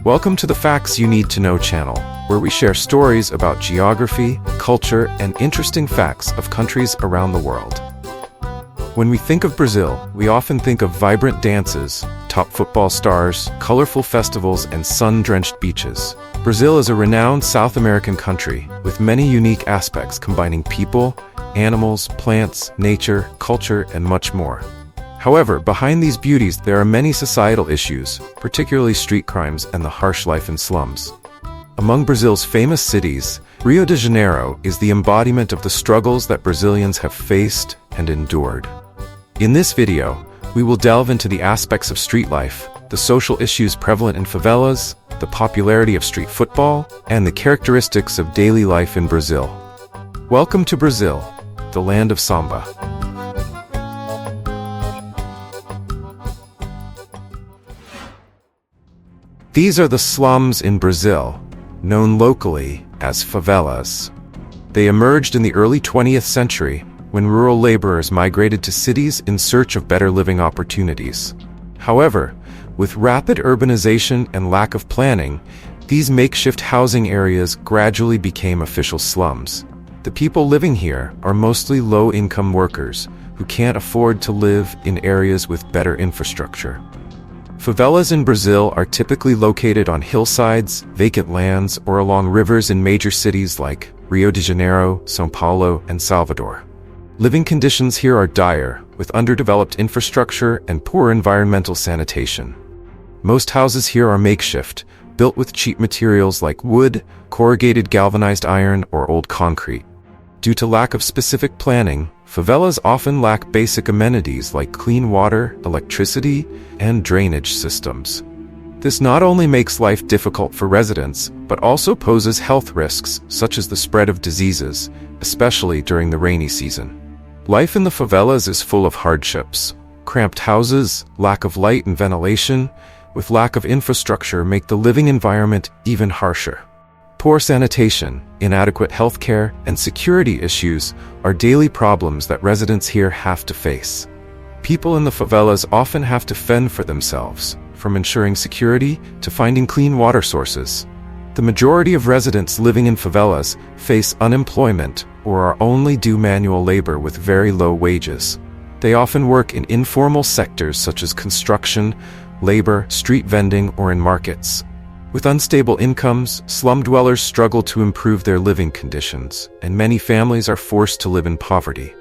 Welcome to the Facts You Need to Know channel, where we share stories about geography, culture, and interesting facts of countries around the world. When we think of Brazil, we often think of vibrant dances, top football stars, colorful festivals, and sun-drenched beaches. Brazil is a renowned South American country with many unique aspects combining people, animals, plants, nature, culture, and much more. However, behind these beauties there are many societal issues, particularly street crimes and the harsh life in slums. Among Brazil's famous cities, Rio de Janeiro is the embodiment of the struggles that Brazilians have faced and endured. In this video, we will delve into the aspects of street life, the social issues prevalent in favelas, the popularity of street football, and the characteristics of daily life in Brazil. Welcome to Brazil, the land of samba. These are the slums in Brazil, known locally as favelas. They emerged in the early 20th century when rural laborers migrated to cities in search of better living opportunities. However, with rapid urbanization and lack of planning, these makeshift housing areas gradually became official slums. The people living here are mostly low-income workers who can't afford to live in areas with better infrastructure. Favelas in Brazil are typically located on hillsides, vacant lands, or along rivers in major cities like Rio de Janeiro, São Paulo, and Salvador. Living conditions here are dire, with underdeveloped infrastructure and poor environmental sanitation. Most houses here are makeshift, built with cheap materials like wood, corrugated galvanized iron, or old concrete. Due to lack of specific planning, favelas often lack basic amenities like clean water, electricity, and drainage systems. This not only makes life difficult for residents, but also poses health risks such as the spread of diseases, especially during the rainy season. Life in the favelas is full of hardships. Cramped houses, lack of light and ventilation, with lack of infrastructure make the living environment even harsher. Poor sanitation, inadequate healthcare, and security issues are daily problems that residents here have to face. People in the favelas often have to fend for themselves, from ensuring security to finding clean water sources. The majority of residents living in favelas face unemployment or are only do manual labor with very low wages. They often work in informal sectors such as construction, labor, street vending, or in markets. With unstable incomes, slum dwellers struggle to improve their living conditions, and many families are forced to live in poverty.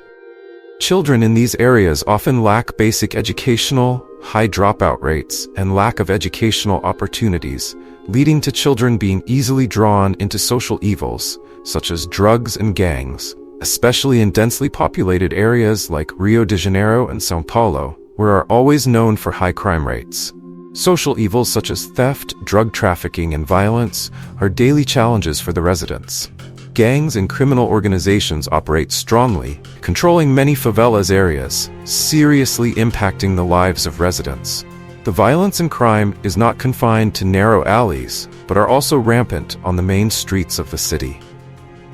Children in these areas often lack basic educational, high dropout rates, and lack of educational opportunities, leading to children being easily drawn into social evils, such as drugs and gangs, especially in densely populated areas like Rio de Janeiro and São Paulo, where are always known for high crime rates. Social evils such as theft, drug trafficking, and violence are daily challenges for the residents. Gangs and criminal organizations operate strongly, controlling many favelas areas, seriously impacting the lives of residents. The violence and crime is not confined to narrow alleys, but are also rampant on the main streets of the city.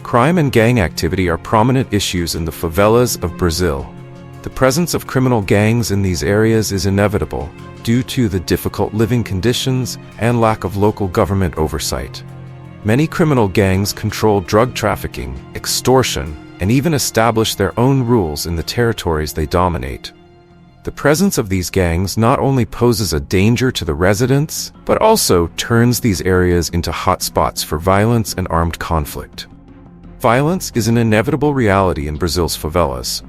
Crime and gang activity are prominent issues in the favelas of Brazil. The presence of criminal gangs in these areas is inevitable, due to the difficult living conditions and lack of local government oversight. Many criminal gangs control drug trafficking, extortion, and even establish their own rules in the territories they dominate. The presence of these gangs not only poses a danger to the residents, but also turns these areas into hotspots for violence and armed conflict. Violence is an inevitable reality in Brazil's favelas.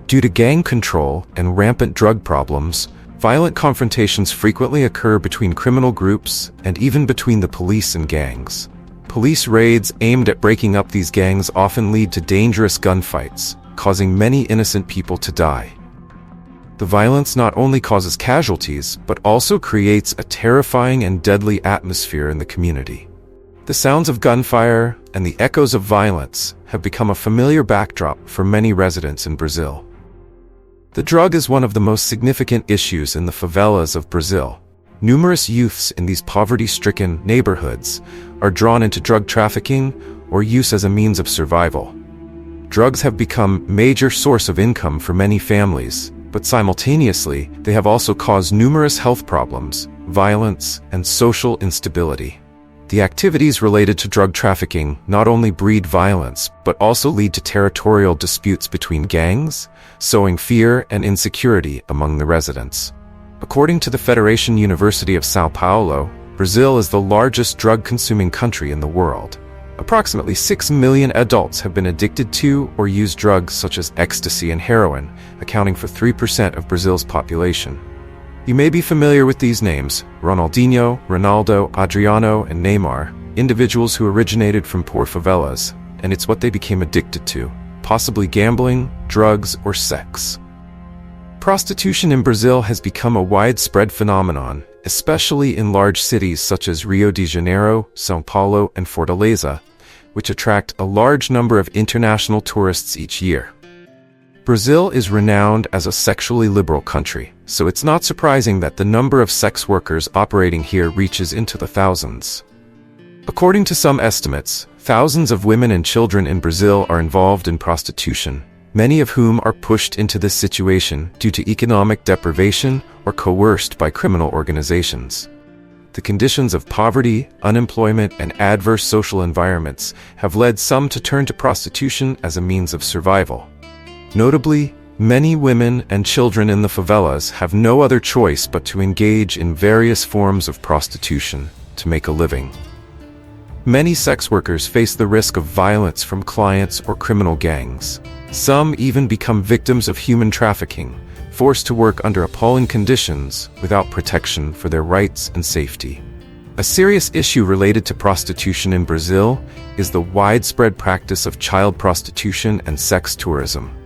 Due to gang control and rampant drug problems, violent confrontations frequently occur between criminal groups and even between the police and gangs. Police raids aimed at breaking up these gangs often lead to dangerous gunfights, causing many innocent people to die. The violence not only causes casualties, but also creates a terrifying and deadly atmosphere in the community. The sounds of gunfire and the echoes of violence have become a familiar backdrop for many residents in Brazil. The drug is one of the most significant issues in the favelas of Brazil. Numerous youths in these poverty-stricken neighborhoods are drawn into drug trafficking or use as a means of survival. Drugs have become a major source of income for many families, but simultaneously, they have also caused numerous health problems, violence, and social instability. The activities related to drug trafficking not only breed violence, but also lead to territorial disputes between gangs, sowing fear and insecurity among the residents. According to the Federation University of São Paulo, Brazil is the largest drug-consuming country in the world. Approximately 6 million adults have been addicted to or use drugs such as ecstasy and heroin, accounting for 3% of Brazil's population. You may be familiar with these names: Ronaldinho, Ronaldo, Adriano, and Neymar, individuals who originated from poor favelas, and it's what they became addicted to, possibly gambling, drugs, or sex. Prostitution in Brazil has become a widespread phenomenon, especially in large cities such as Rio de Janeiro, São Paulo, and Fortaleza, which attract a large number of international tourists each year. Brazil is renowned as a sexually liberal country, so it's not surprising that the number of sex workers operating here reaches into the thousands. According to some estimates, thousands of women and children in Brazil are involved in prostitution, many of whom are pushed into this situation due to economic deprivation or coerced by criminal organizations. The conditions of poverty, unemployment, and adverse social environments have led some to turn to prostitution as a means of survival. Notably, many women and children in the favelas have no other choice but to engage in various forms of prostitution to make a living. Many sex workers face the risk of violence from clients or criminal gangs. Some even become victims of human trafficking, forced to work under appalling conditions without protection for their rights and safety. A serious issue related to prostitution in Brazil is the widespread practice of child prostitution and sex tourism.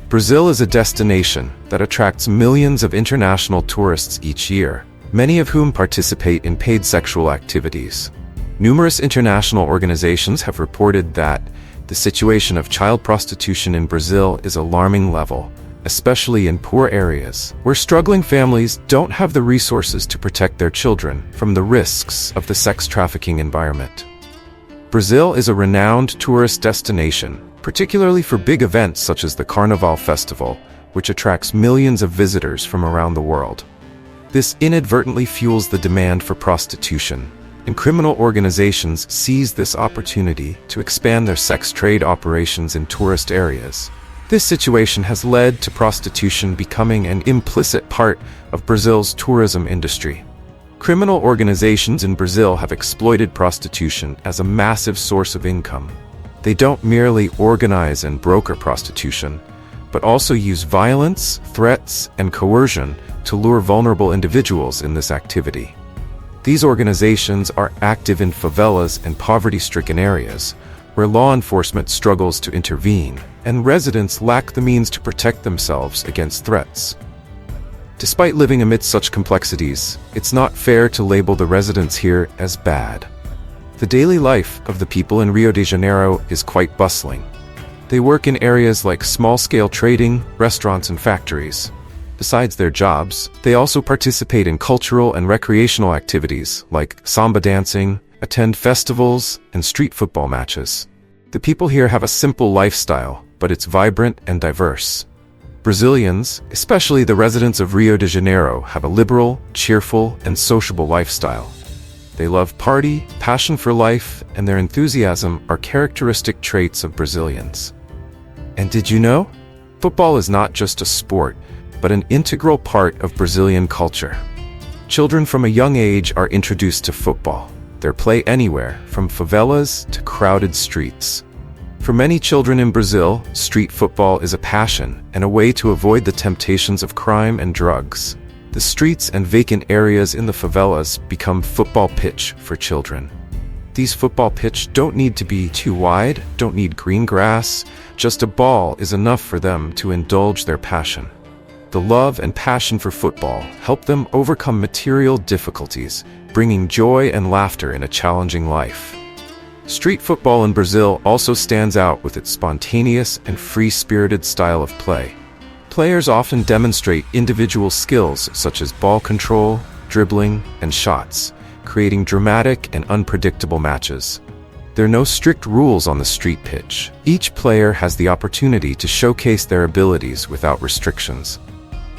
Brazil is a destination that attracts millions of international tourists each year, many of whom participate in paid sexual activities. Numerous international organizations have reported that the situation of child prostitution in Brazil is alarming level, especially in poor areas, where struggling families don't have the resources to protect their children from the risks of the sex trafficking environment. Brazil is a renowned tourist destination, particularly for big events such as the Carnival Festival, which attracts millions of visitors from around the world. This inadvertently fuels the demand for prostitution, and criminal organizations seize this opportunity to expand their sex trade operations in tourist areas. This situation has led to prostitution becoming an implicit part of Brazil's tourism industry. Criminal organizations in Brazil have exploited prostitution as a massive source of income. They don't merely organize and broker prostitution, but also use violence, threats, and coercion to lure vulnerable individuals in this activity. These organizations are active in favelas and poverty-stricken areas, where law enforcement struggles to intervene, and residents lack the means to protect themselves against threats. Despite living amidst such complexities, it's not fair to label the residents here as bad. The daily life of the people in Rio de Janeiro is quite bustling. They work in areas like small-scale trading, restaurants, and factories. Besides their jobs, they also participate in cultural and recreational activities like samba dancing, attend festivals, and street football matches. The people here have a simple lifestyle, but it's vibrant and diverse. Brazilians, especially the residents of Rio de Janeiro, have a liberal, cheerful, and sociable lifestyle. They love party, passion for life, and their enthusiasm are characteristic traits of Brazilians. And did you know? Football is not just a sport, but an integral part of Brazilian culture. Children from a young age are introduced to football. They play anywhere, from favelas to crowded streets. For many children in Brazil, street football is a passion and a way to avoid the temptations of crime and drugs. The streets and vacant areas in the favelas become football pitch for children. These football pitch don't need to be too wide, don't need green grass, just a ball is enough for them to indulge their passion. The love and passion for football help them overcome material difficulties, bringing joy and laughter in a challenging life. Street football in Brazil also stands out with its spontaneous and free-spirited style of play. Players often demonstrate individual skills such as ball control, dribbling, and shots, creating dramatic and unpredictable matches. There are no strict rules on the street pitch. Each player has the opportunity to showcase their abilities without restrictions.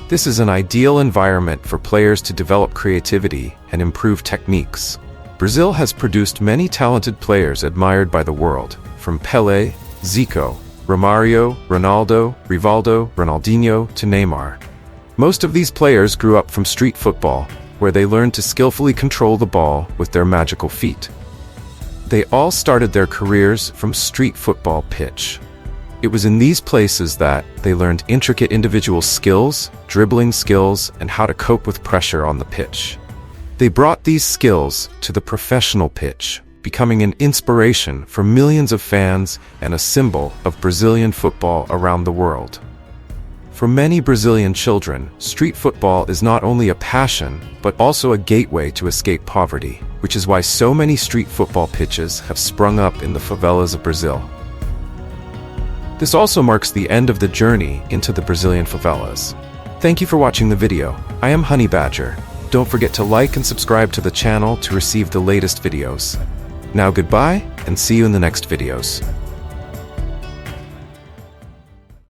This is an ideal environment for players to develop creativity and improve techniques. Brazil has produced many talented players admired by the world, from Pelé, Zico, Romario, Ronaldo, Rivaldo, Ronaldinho to Neymar. Most of these players grew up from street football, where they learned to skillfully control the ball with their magical feet. They all started their careers from street football pitch. It was in these places that they learned intricate individual skills, dribbling skills, and how to cope with pressure on the pitch. They brought these skills to the professional pitch, becoming an inspiration for millions of fans and a symbol of Brazilian football around the world. For many Brazilian children, street football is not only a passion, but also a gateway to escape poverty, which is why so many street football pitches have sprung up in the favelas of Brazil. This also marks the end of the journey into the Brazilian favelas. Thank you for watching the video. I am Honey Badger. Don't forget to like and subscribe to the channel to receive the latest videos. Now goodbye, and see you in the next videos.